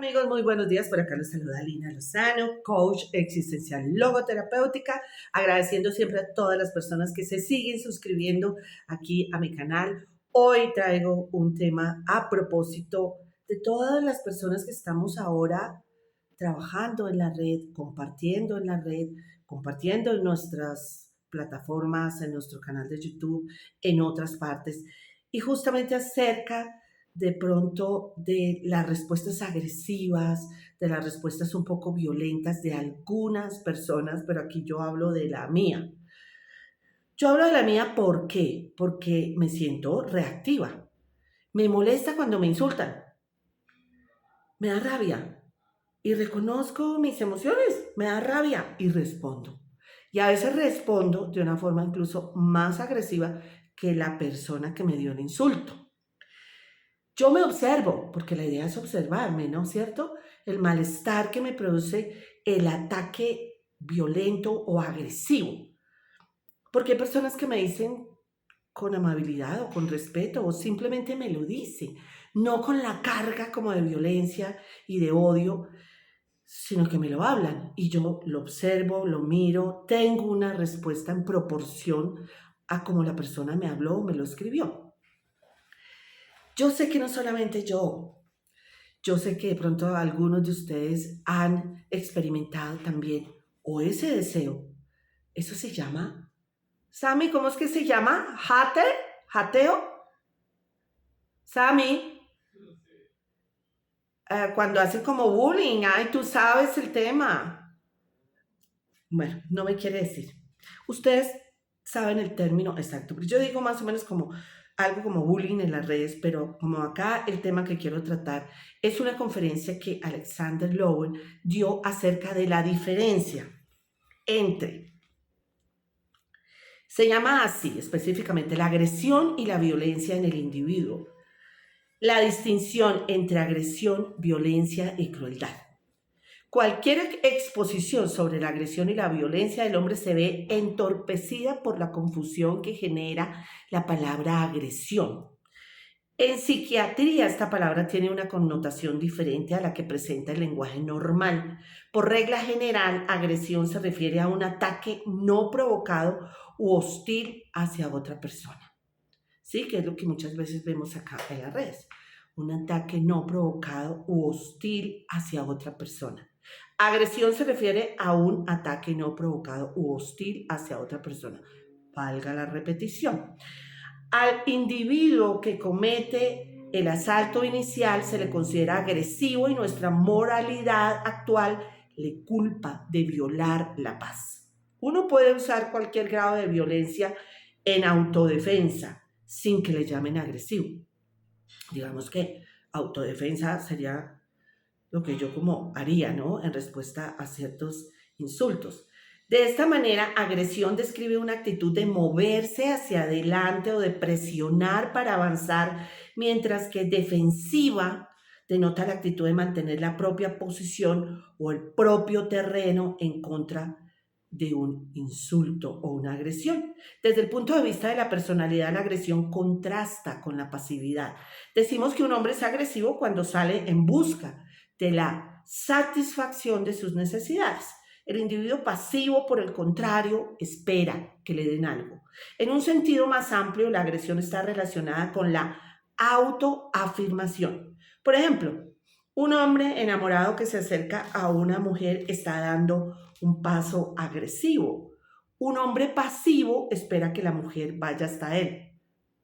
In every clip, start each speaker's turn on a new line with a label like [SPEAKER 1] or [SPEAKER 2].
[SPEAKER 1] Amigos, muy buenos días. Por acá los saluda Lina Lozano, coach existencial logoterapéutica, agradeciendo siempre a todas las personas que se siguen suscribiendo aquí a mi canal. Hoy traigo un tema a propósito de todas las personas que estamos ahora trabajando en la red, compartiendo en la red, compartiendo en nuestras plataformas, en nuestro canal de YouTube, en otras partes, y justamente acerca de pronto de las respuestas agresivas, de las respuestas un poco violentas de algunas personas, pero aquí yo hablo de la mía. Yo hablo de la mía, ¿por qué? Porque me siento reactiva. Me molesta cuando me insultan. Me da rabia. Y reconozco mis emociones. Me da rabia y respondo. Y a veces respondo de una forma incluso más agresiva que la persona que me dio el insulto. Yo me observo, porque la idea es observarme, ¿no es cierto? El malestar que me produce el ataque violento o agresivo. Porque hay personas que me dicen con amabilidad o con respeto o simplemente me lo dicen, no con la carga como de violencia y de odio, sino que me lo hablan y yo lo observo, lo miro, tengo una respuesta en proporción a como la persona me habló o me lo escribió. Yo sé que no solamente yo sé que de pronto algunos de ustedes han experimentado también o ese deseo. Eso se llama, Sammy, ¿cómo es que se llama? ¿Jateo? Sammy, cuando hacen como bullying, ay, tú sabes el tema. Bueno, no me quiere decir. Ustedes saben el término exacto, pero yo digo más o menos como algo como bullying en las redes, pero como acá el tema que quiero tratar es una conferencia que Alexander Lowen dio acerca de la diferencia entre, se llama así específicamente, la agresión y la violencia en el individuo, la distinción entre agresión, violencia y crueldad. Cualquier exposición sobre la agresión y la violencia del hombre se ve entorpecida por la confusión que genera la palabra agresión. En psiquiatría esta palabra tiene una connotación diferente a la que presenta el lenguaje normal. Por regla general, agresión se refiere a un ataque no provocado u hostil hacia otra persona. ¿Sí? Que es lo que muchas veces vemos acá en las redes. Un ataque no provocado u hostil hacia otra persona. Agresión se refiere a un ataque no provocado u hostil hacia otra persona. Valga la repetición. Al individuo que comete el asalto inicial se le considera agresivo y nuestra moralidad actual le culpa de violar la paz. Uno puede usar cualquier grado de violencia en autodefensa sin que le llamen agresivo. Digamos que autodefensa sería lo que yo como haría, ¿no? En respuesta a ciertos insultos. De esta manera, agresión describe una actitud de moverse hacia adelante o de presionar para avanzar, mientras que defensiva denota la actitud de mantener la propia posición o el propio terreno en contra de un insulto o una agresión. Desde el punto de vista de la personalidad, la agresión contrasta con la pasividad. Decimos que un hombre es agresivo cuando sale en busca de la satisfacción de sus necesidades. El individuo pasivo, por el contrario, espera que le den algo. En un sentido más amplio, la agresión está relacionada con la autoafirmación. Por ejemplo, un hombre enamorado que se acerca a una mujer está dando un paso agresivo. Un hombre pasivo espera que la mujer vaya hasta él.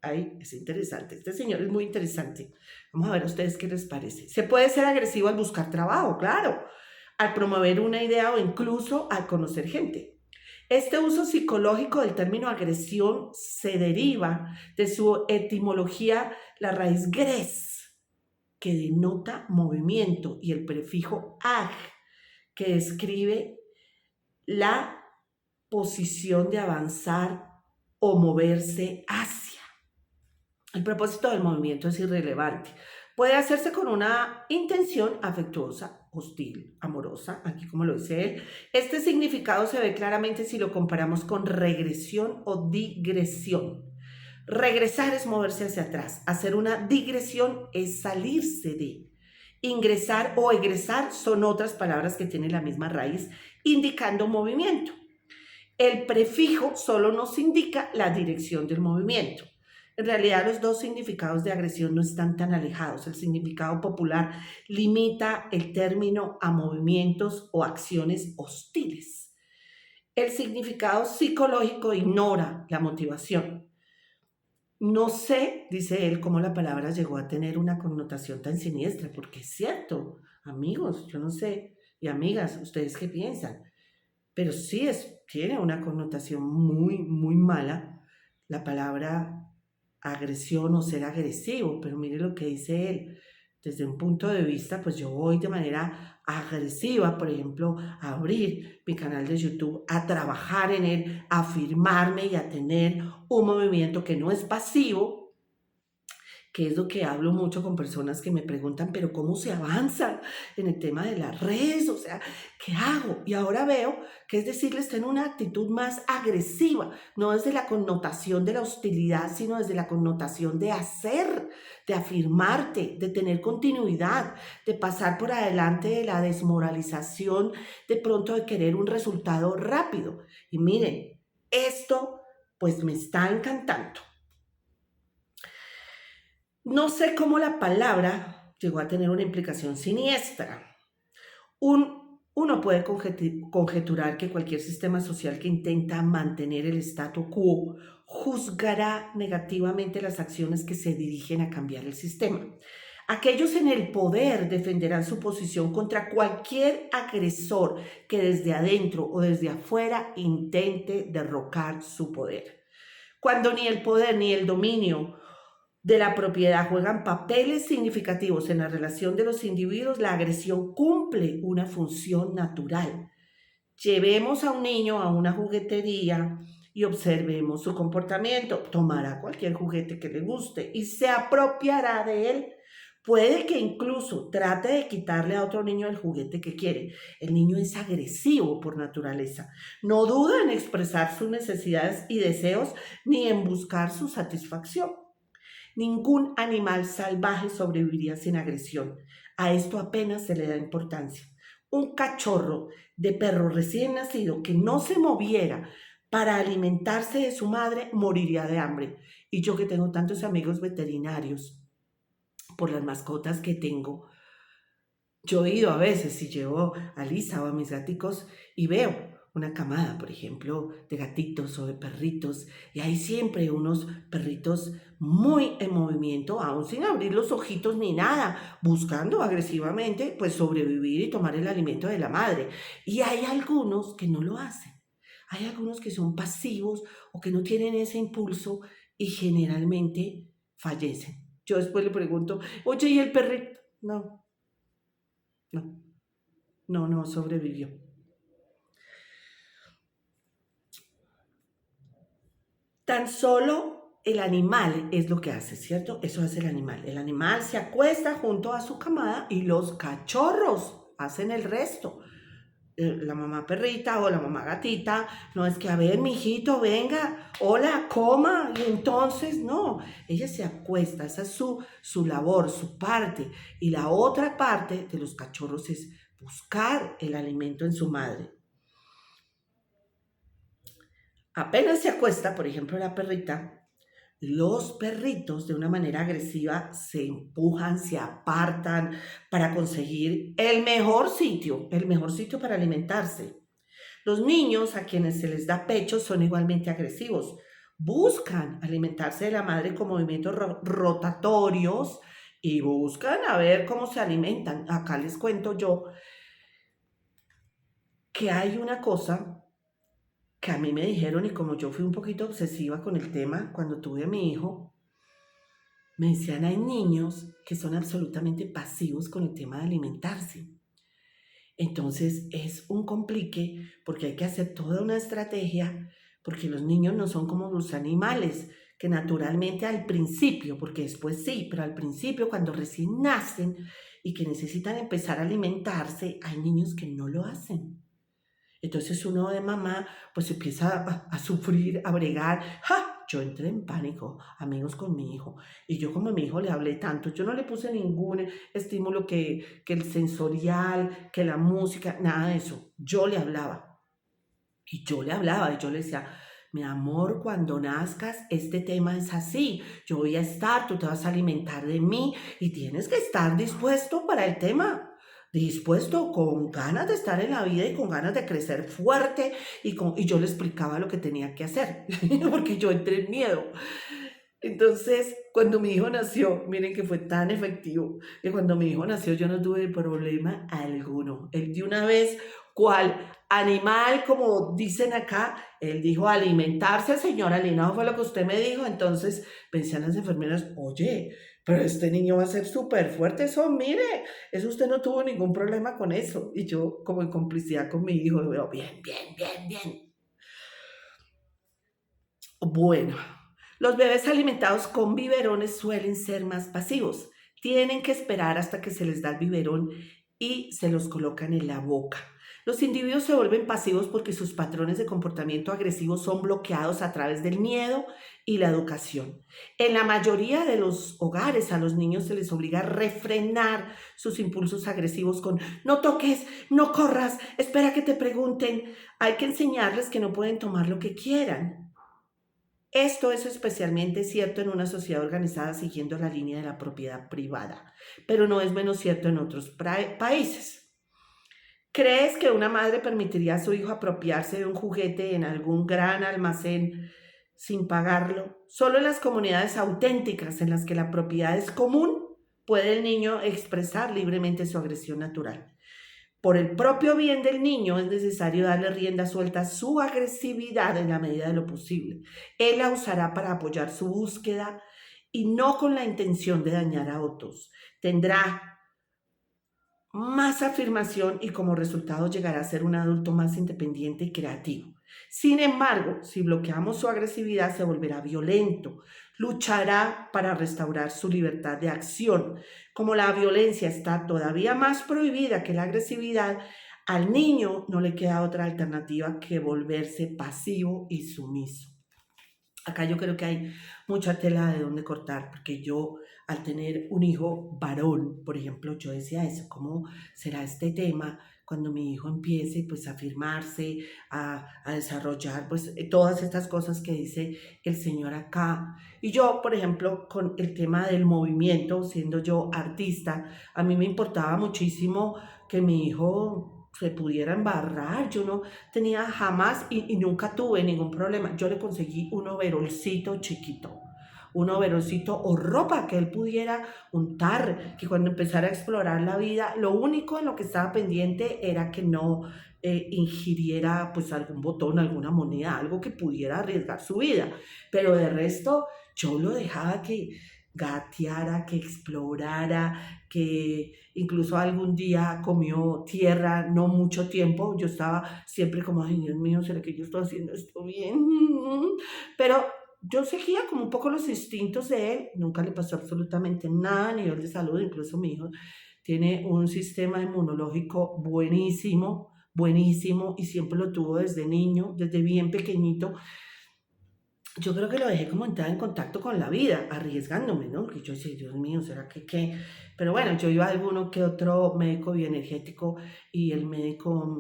[SPEAKER 1] Ay, es interesante. Este señor es muy interesante. Vamos a ver a ustedes qué les parece. Se puede ser agresivo al buscar trabajo, claro, al promover una idea o incluso al conocer gente. Este uso psicológico del término agresión se deriva de su etimología, la raíz gres, que denota movimiento, y el prefijo ag, que describe la posición de avanzar o moverse hacia. El propósito del movimiento es irrelevante. Puede hacerse con una intención afectuosa, hostil, amorosa, aquí como lo dice él. Este significado se ve claramente si lo comparamos con regresión o digresión. Regresar es moverse hacia atrás. Hacer una digresión es salirse de. Ingresar o egresar son otras palabras que tienen la misma raíz, indicando movimiento. El prefijo solo nos indica la dirección del movimiento. En realidad, los dos significados de agresión no están tan alejados. El significado popular limita el término a movimientos o acciones hostiles. El significado psicológico ignora la motivación. No sé, dice él, cómo la palabra llegó a tener una connotación tan siniestra, porque es cierto, amigos, yo no sé, y amigas, ¿ustedes qué piensan? Pero sí tiene una connotación muy, muy mala la palabra agresión o ser agresivo, pero mire lo que dice él. Desde un punto de vista, pues yo voy de manera agresiva, por ejemplo, a abrir mi canal de YouTube, a trabajar en él, a afirmarme y a tener un movimiento que no es pasivo, que es lo que hablo mucho con personas que me preguntan, pero ¿cómo se avanza en el tema de las redes? O sea, ¿qué hago? Y ahora veo que es decirles, ten una actitud más agresiva, no desde la connotación de la hostilidad, sino desde la connotación de hacer, de afirmarte, de tener continuidad, de pasar por adelante de la desmoralización, de pronto de querer un resultado rápido. Y miren, esto pues me está encantando. No sé cómo la palabra llegó a tener una implicación siniestra. Uno puede conjeturar que cualquier sistema social que intenta mantener el statu quo juzgará negativamente las acciones que se dirigen a cambiar el sistema. Aquellos en el poder defenderán su posición contra cualquier agresor que desde adentro o desde afuera intente derrocar su poder. Cuando ni el poder ni el dominio de la propiedad juegan papeles significativos en la relación de los individuos, la agresión cumple una función natural. Llevemos a un niño a una juguetería y observemos su comportamiento. Tomará cualquier juguete que le guste y se apropiará de él. Puede que incluso trate de quitarle a otro niño el juguete que quiere. El niño es agresivo por naturaleza. No duda en expresar sus necesidades y deseos ni en buscar su satisfacción. Ningún animal salvaje sobreviviría sin agresión. A esto apenas se le da importancia. Un cachorro de perro recién nacido que no se moviera para alimentarse de su madre moriría de hambre. Y yo que tengo tantos amigos veterinarios por las mascotas que tengo, yo he ido a veces y llevo a Lisa o a mis gaticos y veo una camada, por ejemplo, de gatitos o de perritos, y hay siempre unos perritos muy en movimiento, aún sin abrir los ojitos ni nada, buscando agresivamente, pues sobrevivir y tomar el alimento de la madre. Y hay algunos que no lo hacen. Hay algunos que son pasivos o que no tienen ese impulso y generalmente fallecen. Yo después le pregunto, oye, ¿y el perrito? No, no, no sobrevivió. Tan solo el animal es lo que hace, ¿cierto? Eso hace el animal. El animal se acuesta junto a su camada y los cachorros hacen el resto. La mamá perrita o la mamá gatita, no es que, a ver, mijito, venga, hola, coma, y entonces, no, ella se acuesta, esa es su labor, su parte, y la otra parte de los cachorros es buscar el alimento en su madre. Apenas se acuesta, por ejemplo, la perrita, los perritos de una manera agresiva se empujan, se apartan para conseguir el mejor sitio para alimentarse. Los niños a quienes se les da pecho son igualmente agresivos. Buscan alimentarse de la madre con movimientos rotatorios y buscan a ver cómo se alimentan. Acá les cuento yo que hay una cosa que a mí me dijeron, y como yo fui un poquito obsesiva con el tema cuando tuve a mi hijo, me decían, hay niños que son absolutamente pasivos con el tema de alimentarse. Entonces es un complique porque hay que hacer toda una estrategia, porque los niños no son como los animales, que naturalmente al principio, porque después sí, pero al principio cuando recién nacen y que necesitan empezar a alimentarse, hay niños que no lo hacen. Entonces uno de mamá pues empieza a sufrir, a bregar, ¡ja! yo entré en pánico, amigos, con mi hijo. Y yo como a mi hijo le hablé tanto, yo no le puse ningún estímulo que el sensorial, que la música, nada de eso. Yo le hablaba. Y yo le hablaba y yo le decía, mi amor, cuando nazcas, este tema es así. Yo voy a estar, tú te vas a alimentar de mí y tienes que estar dispuesto para el tema. Dispuesto, con ganas de estar en la vida y con ganas de crecer fuerte. Y yo le explicaba lo que tenía que hacer, porque yo entré en miedo. Entonces, cuando mi hijo nació, miren que fue tan efectivo, que cuando mi hijo nació yo no tuve problema alguno. Él de una vez, cual animal, como dicen acá, él dijo alimentarse, señora Lina, fue lo que usted me dijo. Entonces pensé en las enfermeras, oye, pero este niño va a ser súper fuerte, eso, mire, eso usted no tuvo ningún problema con eso. Y yo, como en complicidad con mi hijo, veo, bien, bien, bien, bien. Bueno, los bebés alimentados con biberones suelen ser más pasivos. Tienen que esperar hasta que se les da el biberón y se los colocan en la boca. Los individuos se vuelven pasivos porque sus patrones de comportamiento agresivo son bloqueados a través del miedo y la educación. En la mayoría de los hogares a los niños se les obliga a refrenar sus impulsos agresivos con no toques, no corras, espera que te pregunten. Hay que enseñarles que no pueden tomar lo que quieran. Esto es especialmente cierto en una sociedad organizada siguiendo la línea de la propiedad privada, pero no es menos cierto en otros países. ¿Crees que una madre permitiría a su hijo apropiarse de un juguete en algún gran almacén sin pagarlo? Solo en las comunidades auténticas en las que la propiedad es común puede el niño expresar libremente su agresión natural. Por el propio bien del niño es necesario darle rienda suelta a su agresividad en la medida de lo posible. Él la usará para apoyar su búsqueda y no con la intención de dañar a otros. Tendrá más afirmación y como resultado llegará a ser un adulto más independiente y creativo. Sin embargo, si bloqueamos su agresividad, se volverá violento, luchará para restaurar su libertad de acción. Como la violencia está todavía más prohibida que la agresividad, al niño no le queda otra alternativa que volverse pasivo y sumiso. Acá yo creo que hay mucha tela de donde cortar, porque yo al tener un hijo varón, por ejemplo, yo decía eso, ¿cómo será este tema cuando mi hijo empiece pues a afirmarse, a desarrollar pues todas estas cosas que dice el Señor acá? Y yo, por ejemplo, con el tema del movimiento, siendo yo artista, a mí me importaba muchísimo que mi hijo se pudiera embarrar. Yo no tenía jamás y nunca tuve ningún problema. Yo le conseguí un overolcito chiquito, un overolcito o ropa que él pudiera untar, que cuando empezara a explorar la vida, lo único en lo que estaba pendiente era que no ingiriera pues algún botón, alguna moneda, algo que pudiera arriesgar su vida. Pero de resto, yo lo dejaba que gateara, que explorara, que incluso algún día comió tierra, no mucho tiempo. Yo estaba siempre como, ay, Dios mío, ¿será que yo estoy haciendo esto bien? Pero yo seguía como un poco los instintos de él, nunca le pasó absolutamente nada a nivel de salud. Incluso mi hijo tiene un sistema inmunológico buenísimo, buenísimo, y siempre lo tuvo desde niño, desde bien pequeñito. Yo creo que lo dejé como entrar en contacto con la vida, arriesgándome, ¿no? Que yo decía, Dios mío, ¿será que qué? Pero bueno, yo iba a alguno que otro médico bioenergético y el médico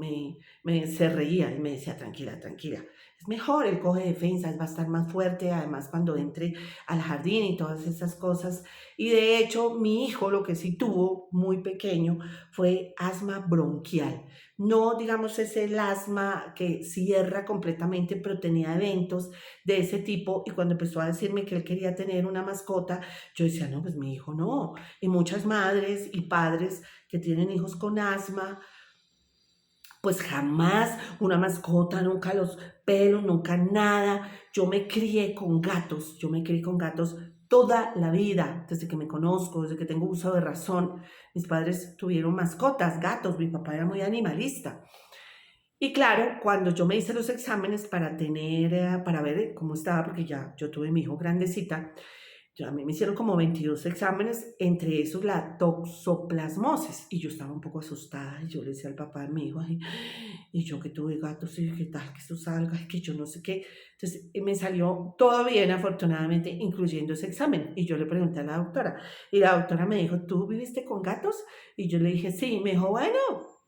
[SPEAKER 1] se reía y me decía, tranquila, tranquila, es mejor, él coge defensas, va a estar más fuerte, además cuando entre al jardín y todas esas cosas. Y de hecho, mi hijo lo que sí tuvo muy pequeño fue asma bronquial. No, digamos, es el asma que cierra completamente, pero tenía eventos de ese tipo. Y cuando empezó a decirme que él quería tener una mascota, yo decía, no, pues mi hijo no. Y muchas madres y padres que tienen hijos con asma, pues jamás una mascota, nunca los pelos, nunca nada. Yo me crié con gatos toda la vida, desde que me conozco, desde que tengo uso de razón. Mis padres tuvieron mascotas, gatos, mi papá era muy animalista. Y claro, cuando yo me hice los exámenes para tener, para ver cómo estaba, porque ya yo tuve mi hijo grandecita, A mí me hicieron como 22 exámenes, entre esos la toxoplasmosis, y yo estaba un poco asustada, y yo le decía al papá de mi hijo, "Ay, y yo que tuve gatos, y qué tal que eso salga, y que yo no sé qué". Entonces me salió todo bien, afortunadamente, incluyendo ese examen, y yo le pregunté a la doctora, y la doctora me dijo, ¿tú viviste con gatos? Y yo le dije, sí. Me dijo, bueno,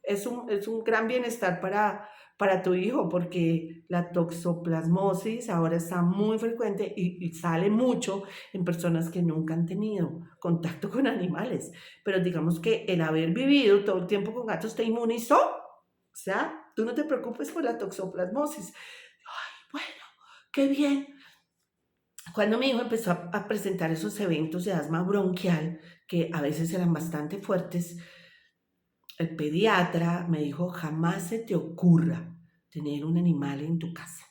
[SPEAKER 1] es un gran bienestar para tu hijo, porque la toxoplasmosis ahora está muy frecuente y sale mucho en personas que nunca han tenido contacto con animales. Pero digamos que el haber vivido todo el tiempo con gatos te inmunizó. O sea, tú no te preocupes por la toxoplasmosis. Ay, bueno, qué bien. Cuando mi hijo empezó a presentar esos eventos de asma bronquial, que a veces eran bastante fuertes, el pediatra me dijo, jamás se te ocurra tener un animal en tu casa.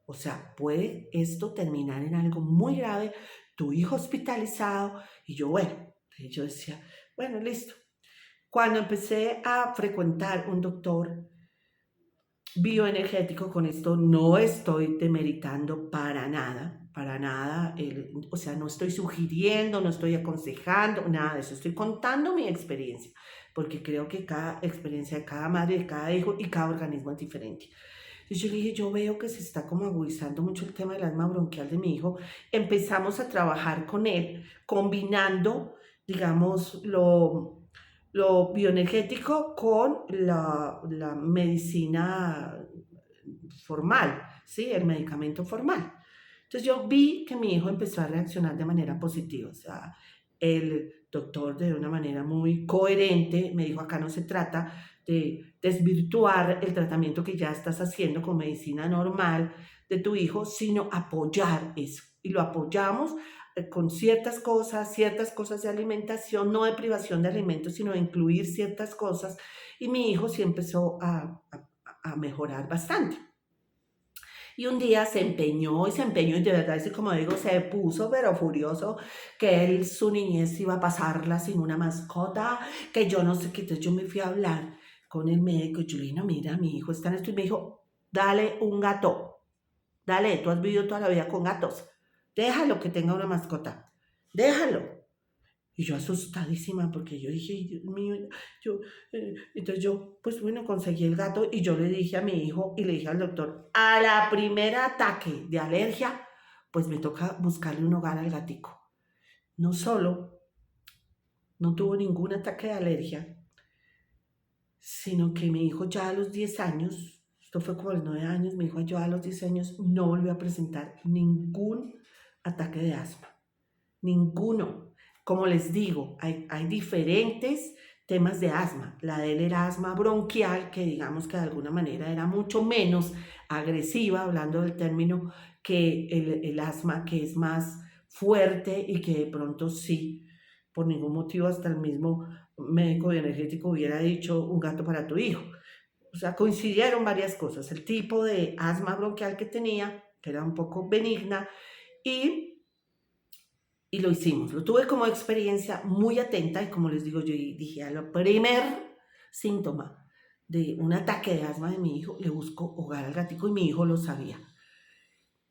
[SPEAKER 1] O sea, puede esto terminar en algo muy grave, tu hijo hospitalizado. Y yo, bueno, yo decía, bueno, listo. Cuando empecé a frecuentar un doctor bioenergético, con esto no estoy demeritando para nada, o sea, no estoy sugiriendo, no estoy aconsejando, nada de eso, estoy contando mi experiencia, porque creo que cada experiencia de cada madre, de cada hijo y cada organismo es diferente. Y yo le dije, yo veo que se está como agudizando mucho el tema del asma bronquial de mi hijo. Empezamos a trabajar con él, combinando, digamos, lo bioenergético con la medicina formal, ¿sí? El medicamento formal. Entonces yo vi que mi hijo empezó a reaccionar de manera positiva. O sea, el doctor de una manera muy coherente me dijo, acá no se trata de desvirtuar el tratamiento que ya estás haciendo con medicina normal de tu hijo, sino apoyar eso. Y lo apoyamos con ciertas cosas de alimentación, no de privación de alimentos, sino de incluir ciertas cosas. Y mi hijo sí empezó a mejorar bastante. Y un día se empeñó y de verdad, así como digo, se puso pero furioso que él, su niñez iba a pasarla sin una mascota, que yo no sé qué. Entonces yo me fui a hablar con el médico y yo le dije, no, mira, mi hijo está en esto. Y me dijo, dale un gato, dale, tú has vivido toda la vida con gatos, déjalo que tenga una mascota, déjalo. Y yo asustadísima porque yo dije, Dios mío, entonces yo, pues bueno, conseguí el gato y yo le dije a mi hijo y le dije al doctor, a la primera ataque de alergia, pues me toca buscarle un hogar al gatico. No solo no tuvo ningún ataque de alergia, sino que mi hijo ya a los 10 años, esto fue como a los 9 años, mi hijo ya a los 10 años no volvió a presentar ningún ataque de asma. Ninguno. Como les digo, hay diferentes temas de asma. La de él era asma bronquial, que digamos que de alguna manera era mucho menos agresiva, hablando del término, que el asma que es más fuerte y que de pronto sí, por ningún motivo hasta el mismo médico bioenergético hubiera dicho un gato para tu hijo. O sea, coincidieron varias cosas. El tipo de asma bronquial que tenía, que era un poco benigna, y y lo hicimos. Lo tuve como experiencia muy atenta y como les digo, yo dije, a lo primer síntoma de un ataque de asma de mi hijo, le busco hogar al gatico y mi hijo lo sabía.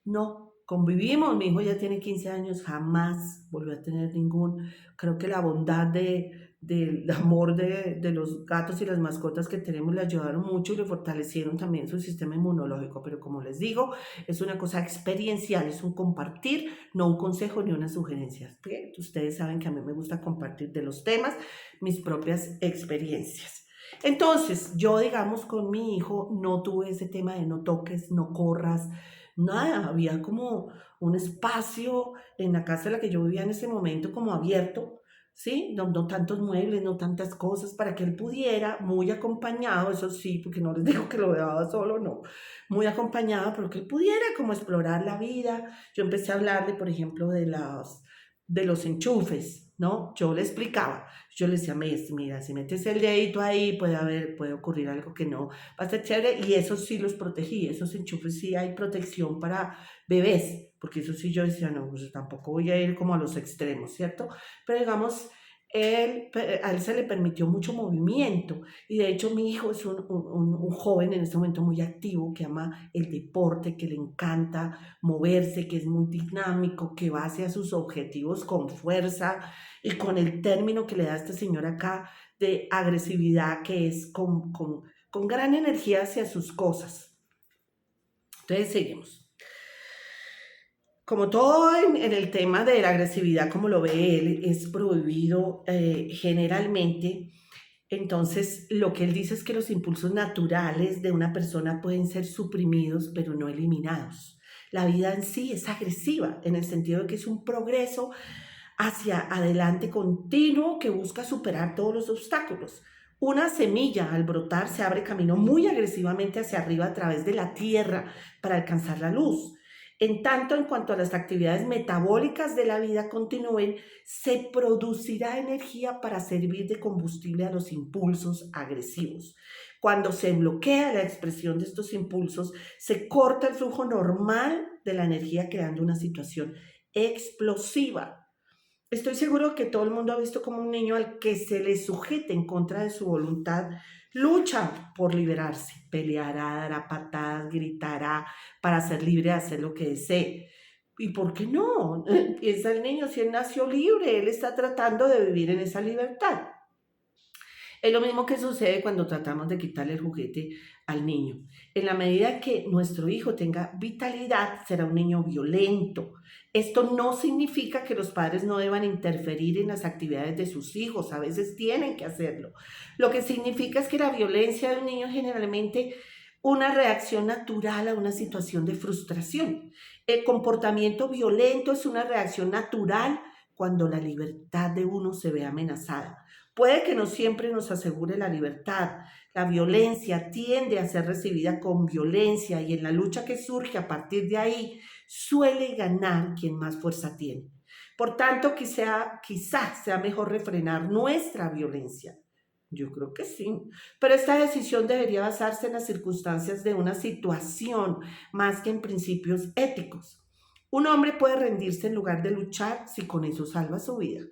[SPEAKER 1] No, convivimos, mi hijo ya tiene 15 años, jamás volvió a tener ningún, creo que la bondad del amor de los gatos y las mascotas que tenemos le ayudaron mucho y le fortalecieron también su sistema inmunológico, pero como les digo, es una cosa experiencial, es un compartir, no un consejo ni una sugerencia. Bien, ustedes saben que a mí me gusta compartir de los temas mis propias experiencias. Entonces, yo digamos con mi hijo no tuve ese tema de no toques, no corras, nada, había como un espacio en la casa en la que yo vivía en ese momento como abierto, ¿sí? No, no tantos muebles, no tantas cosas, para que él pudiera, muy acompañado, eso sí, porque no les digo que lo dejaba solo, no, muy acompañado, pero que él pudiera como explorar la vida. Yo empecé a hablarle, por ejemplo, de los enchufes, ¿no? Yo le explicaba, yo le decía, mira, si metes el dedito ahí, puede ocurrir algo que no va a ser chévere, y eso sí los protegí, esos enchufes sí hay protección para bebés, porque eso sí yo decía, no, pues tampoco voy a ir como a los extremos, ¿cierto? Pero digamos, a él se le permitió mucho movimiento y de hecho mi hijo es un joven en este momento muy activo que ama el deporte, que le encanta moverse, que es muy dinámico, que va hacia sus objetivos con fuerza y con el término que le da este señor acá de agresividad, que es con gran energía hacia sus cosas. Entonces seguimos. Como todo en el tema de la agresividad, como lo ve él, es prohibido generalmente. Entonces, lo que él dice es que los impulsos naturales de una persona pueden ser suprimidos, pero no eliminados. La vida en sí es agresiva, en el sentido de que es un progreso hacia adelante continuo que busca superar todos los obstáculos. Una semilla al brotar se abre camino muy agresivamente hacia arriba a través de la tierra para alcanzar la luz. En tanto, en cuanto a las actividades metabólicas de la vida continúen, se producirá energía para servir de combustible a los impulsos agresivos. Cuando se bloquea la expresión de estos impulsos, se corta el flujo normal de la energía creando una situación explosiva. Estoy seguro que todo el mundo ha visto como un niño al que se le sujete en contra de su voluntad lucha por liberarse, peleará, dará patadas, gritará para ser libre de hacer lo que desee. ¿Y por qué no? Piensa el niño, si él nació libre, él está tratando de vivir en esa libertad. Es lo mismo que sucede cuando tratamos de quitarle el juguete al niño. En la medida que nuestro hijo tenga vitalidad, será un niño violento. Esto no significa que los padres no deban interferir en las actividades de sus hijos, a veces tienen que hacerlo. Lo que significa es que la violencia de un niño es generalmente una reacción natural a una situación de frustración. El comportamiento violento es una reacción natural cuando la libertad de uno se ve amenazada. Puede que no siempre nos asegure la libertad. La violencia tiende a ser recibida con violencia y en la lucha que surge a partir de ahí suele ganar quien más fuerza tiene. Por tanto, quizás sea mejor refrenar nuestra violencia. Yo creo que sí, pero esta decisión debería basarse en las circunstancias de una situación más que en principios éticos. Un hombre puede rendirse en lugar de luchar si con eso salva su vida.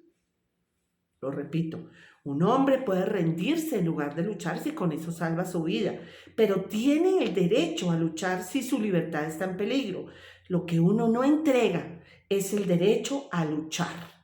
[SPEAKER 1] Lo repito, un hombre puede rendirse en lugar de luchar si con eso salva su vida, pero tiene el derecho a luchar si su libertad está en peligro. Lo que uno no entrega es el derecho a luchar.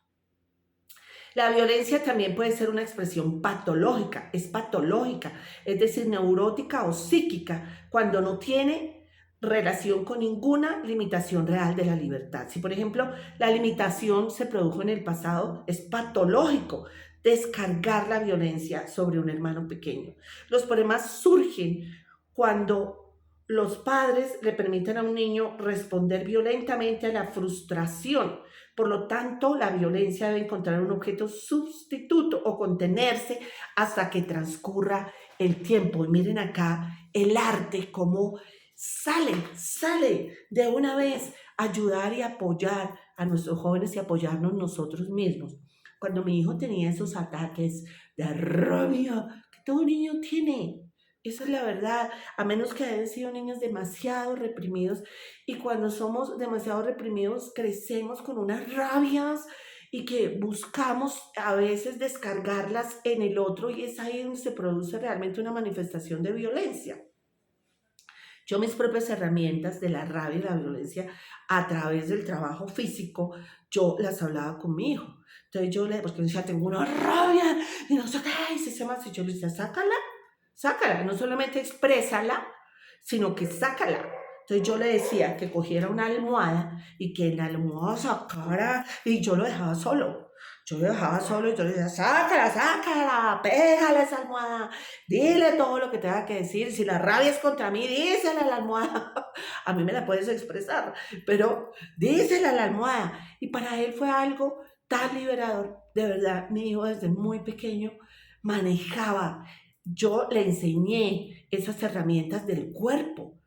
[SPEAKER 1] La violencia también puede ser una expresión patológica, es decir, neurótica o psíquica, cuando no tiene relación con ninguna limitación real de la libertad. Si, por ejemplo, la limitación se produjo en el pasado, es patológico descargar la violencia sobre un hermano pequeño. Los problemas surgen cuando los padres le permiten a un niño responder violentamente a la frustración. Por lo tanto, la violencia debe encontrar un objeto sustituto o contenerse hasta que transcurra el tiempo. Y miren acá el arte, cómo sale de una vez a ayudar y apoyar a nuestros jóvenes y apoyarnos nosotros mismos. Cuando mi hijo tenía esos ataques de rabia que todo niño tiene, esa es la verdad, a menos que hayan sido niños demasiado reprimidos. Y cuando somos demasiado reprimidos, crecemos con unas rabias y que buscamos a veces descargarlas en el otro y es ahí donde se produce realmente una manifestación de violencia. Yo mis propias herramientas de la rabia y la violencia a través del trabajo físico, yo las hablaba con mi hijo. Entonces yo le, porque yo decía, tengo una rabia y no sé qué, y se llama así, yo le decía, sácala, no solamente exprésala, sino que sácala. Entonces yo le decía que cogiera una almohada y que en la almohada sacara, y yo lo dejaba solo. Yo lo dejaba solo y yo le decía, sácala, pégale a esa almohada, dile todo lo que tenga que decir. Si la rabia es contra mí, dísela a la almohada. A mí me la puedes expresar, pero dísela a la almohada. Y para él fue algo tan liberador. De verdad, mi hijo desde muy pequeño manejaba. Yo le enseñé esas herramientas del cuerpo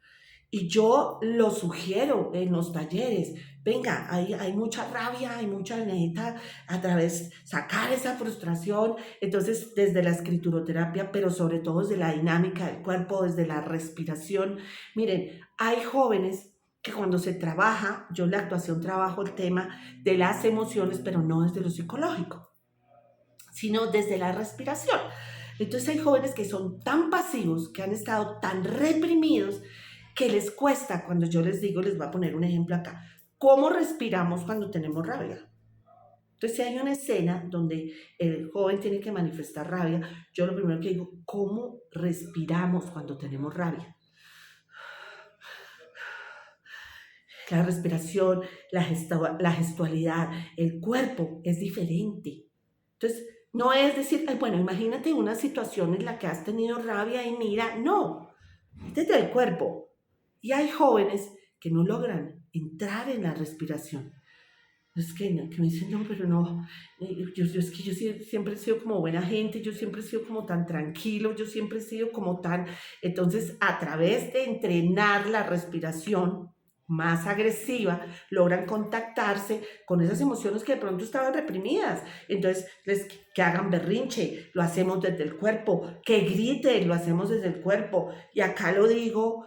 [SPEAKER 1] y yo lo sugiero en los talleres. Venga, hay mucha rabia, hay mucha necesita a través sacar esa frustración. Entonces, desde la escrituroterapia, pero sobre todo desde la dinámica del cuerpo, desde la respiración. Miren, hay jóvenes que cuando se trabaja, yo en la actuación trabajo el tema de las emociones, pero no desde lo psicológico, sino desde la respiración. Entonces hay jóvenes que son tan pasivos, que han estado tan reprimidos, que les cuesta, cuando yo les digo, les voy a poner un ejemplo acá, ¿cómo respiramos cuando tenemos rabia? Entonces, si hay una escena donde el joven tiene que manifestar rabia, yo lo primero que digo, ¿cómo respiramos cuando tenemos rabia? La respiración, la gestualidad, el cuerpo es diferente. Entonces, no es decir, ay, bueno, imagínate una situación en la que has tenido rabia y mira, no, desde el cuerpo. Y hay jóvenes que no logran entrar en la respiración. Es que me dicen, no, pero no, es que yo siempre he sido como buena gente, yo siempre he sido como tan tranquilo, yo siempre he sido como tan... Entonces, a través de entrenar la respiración más agresiva, logran contactarse con esas emociones que de pronto estaban reprimidas. Entonces, que hagan berrinche, lo hacemos desde el cuerpo, que griten, lo hacemos desde el cuerpo. Y acá lo digo,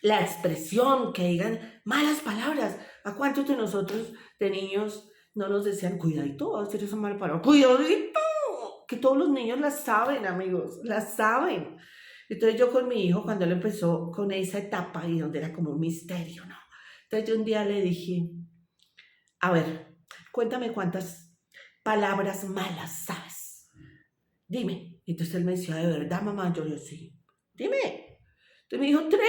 [SPEAKER 1] la expresión, que digan malas palabras. ¿A cuántos de nosotros de niños no nos decían, cuidadito, vas a decir esa mala palabra? ¡Cuidadito! Que todos los niños las saben, amigos, las saben. Entonces yo con mi hijo, cuando él empezó con esa etapa y donde era como un misterio, ¿no? Entonces yo un día le dije, a ver, cuéntame cuántas palabras malas sabes. Dime. Entonces él me decía, ¿de verdad, mamá? Yo sí. Dime. Entonces me dijo, 3.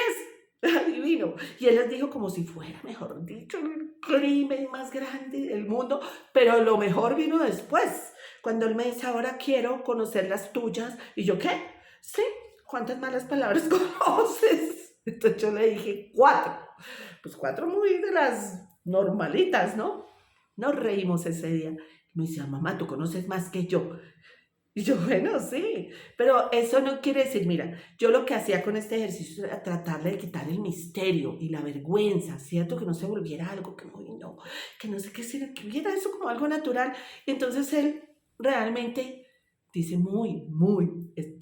[SPEAKER 1] Adivino. Y él les dijo como si fuera, mejor dicho, el crimen más grande del mundo, pero lo mejor vino después, cuando él me dice, ahora quiero conocer las tuyas. Y yo, ¿qué? Sí, ¿cuántas malas palabras conoces? Entonces yo le dije, 4. Pues 4 muy de las normalitas, ¿no? Nos reímos ese día. Me decía, mamá, tú conoces más que yo. Y yo, bueno, sí, pero eso no quiere decir, mira, yo lo que hacía con este ejercicio era tratarle de quitar el misterio y la vergüenza, ¿cierto? Que no se volviera algo que no, que no sé qué, sino que viera eso como algo natural. Entonces él realmente dice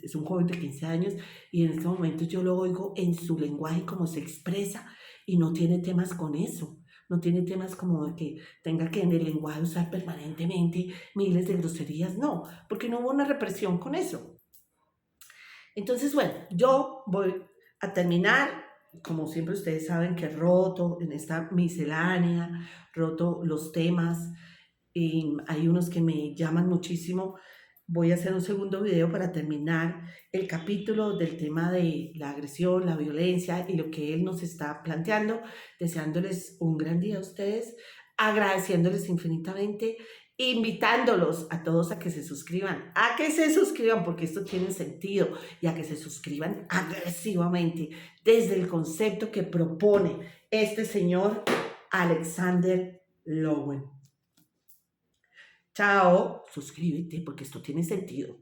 [SPEAKER 1] es un joven de 15 años y en este momento yo lo oigo en su lenguaje como se expresa y no tiene temas con eso. No tiene temas como de que tenga que en el lenguaje usar permanentemente miles de groserías, no, porque no hubo una represión con eso. Entonces, bueno, yo voy a terminar, como siempre ustedes saben que roto en esta miscelánea, roto los temas, y hay unos que me llaman muchísimo. Voy a hacer un segundo video para terminar el capítulo del tema de la agresión, la violencia y lo que él nos está planteando, deseándoles un gran día a ustedes, agradeciéndoles infinitamente, invitándolos a todos a que se suscriban porque esto tiene sentido y a que se suscriban agresivamente desde el concepto que propone este señor Alexander Lowen. Chao, suscríbete porque esto tiene sentido.